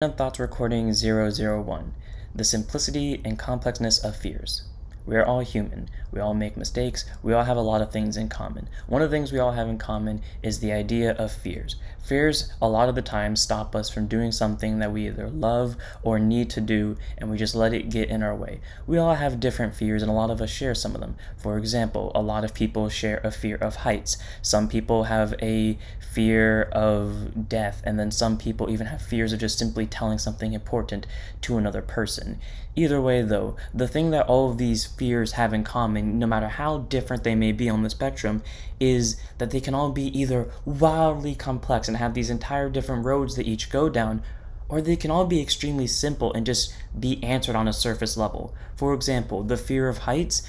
Random Thoughts Recording 001, The Simplicity and Complexness of Fears. We are all human. We all make mistakes. We all have a lot of things in common. One of the things we all have in common is the idea of fears. Fears, a lot of the time, stop us from doing something that we either love or need to do, and we just let it get in our way. We all have different fears, and a lot of us share some of them. For example, a lot of people share a fear of heights. Some people have a fear of death, and then some people even have fears of just simply telling something important to another person. Either way, though, the thing that all of these fears have in common, no matter how different they may be on the spectrum, is that they can all be either wildly complex and have these entire different roads that each go down, or they can all be extremely simple and just be answered on a surface level. For example, the fear of heights,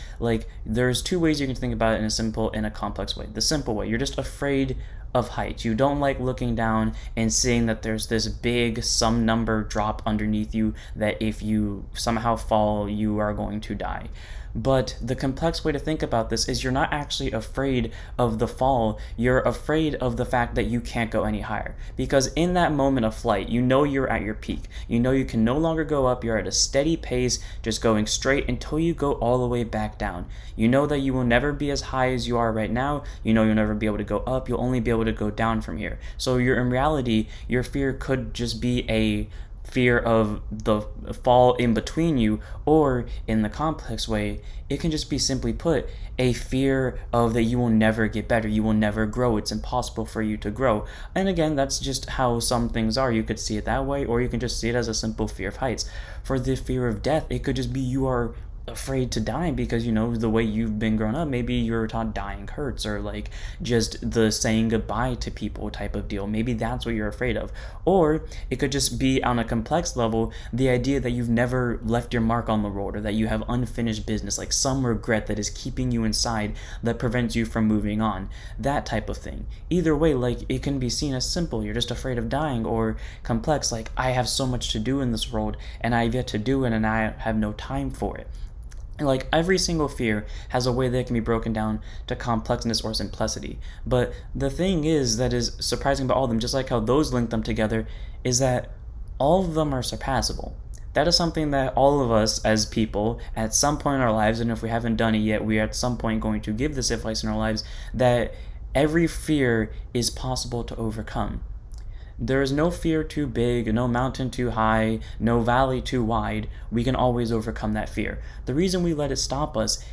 there's two ways you can think about it in a simple and a complex way. The simple way, you're just afraid of heights. You don't like looking down and seeing that there's this big some number drop underneath you that if you somehow fall, you are going to die. But the complex way to think about this is you're not actually afraid of the fall, you're afraid of the fact that you can't go any higher. Because in that moment of flight, you know you're at your peak. You know you can no longer go up, you're at a steady pace, just going straight until you go all the way back down. You know that you will never be as high as you are right now, you know you'll never be able to go up, you'll only be able to go down from here. So in reality, your fear could just be a fear of the fall in between you, or in the complex way, it can just be simply put a fear of that you will never get better, you will never grow, it's impossible for you to grow. And again, that's just how some things are. You could see it that way, or you can just see it as a simple fear of heights. For the fear of death, it could just be you are afraid to die because, you know, the way you've been grown up, maybe you're taught dying hurts, or just the saying goodbye to people type of deal. Maybe that's what you're afraid of. Or it could just be on a complex level, the idea that you've never left your mark on the world, or that you have unfinished business, like some regret that is keeping you inside that prevents you from moving on, that type of thing. Either way, it can be seen as simple, you're just afraid of dying, or complex, like I have so much to do in this world and I've yet to do it and I have no time for it. Every single fear has a way that it can be broken down to complexness or simplicity. But the thing is that is surprising about all of them, just like how those link them together, is that all of them are surpassable. That is something that all of us as people at some point in our lives, and if we haven't done it yet, we are at some point going to give this advice in our lives, that every fear is possible to overcome. There is no fear too big, no mountain too high, no valley too wide. We can always overcome that fear. The reason we let it stop us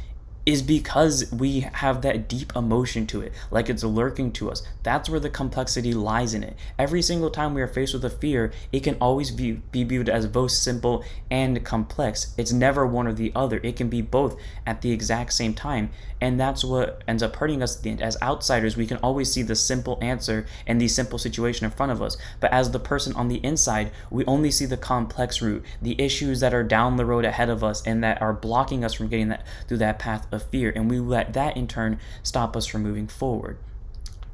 is because we have that deep emotion to it, like it's lurking to us. That's where the complexity lies in it. Every single time we are faced with a fear, it can always be viewed as both simple and complex. It's never one or the other. It can be both at the exact same time. And that's what ends up hurting us at the end. As outsiders, we can always see the simple answer and the simple situation in front of us. But as the person on the inside, we only see the complex route, the issues that are down the road ahead of us and that are blocking us from getting through that path of fear, and we let that in turn stop us from moving forward.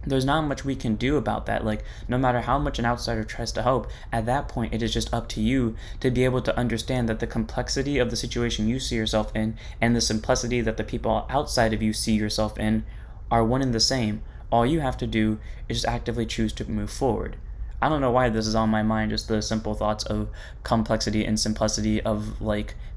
There's not much we can do about that. No matter how much an outsider tries to help, at that point it is just up to you to be able to understand that the complexity of the situation you see yourself in and the simplicity that the people outside of you see yourself in are one and the same. All you have to do is just actively choose to move forward. I don't know why this is on my mind, just the simple thoughts of complexity and simplicity of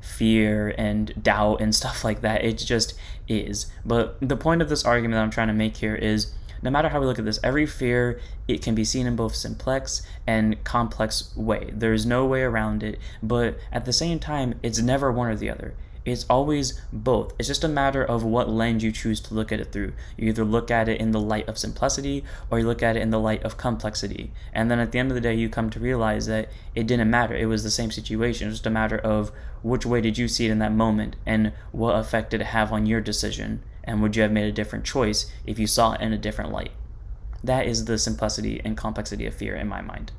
fear and doubt and stuff like that. It just is. But the point of this argument that I'm trying to make here is, no matter how we look at this, every fear, it can be seen in both simplex and complex way. There's no way around it, but at the same time, it's never one or the other. It's always both. It's just a matter of what lens you choose to look at it through. You either look at it in the light of simplicity or you look at it in the light of complexity. And then at the end of the day, you come to realize that it didn't matter. It was the same situation. It's just a matter of which way did you see it in that moment and what effect did it have on your decision, and would you have made a different choice if you saw it in a different light. That is the simplicity and complexity of fear in my mind.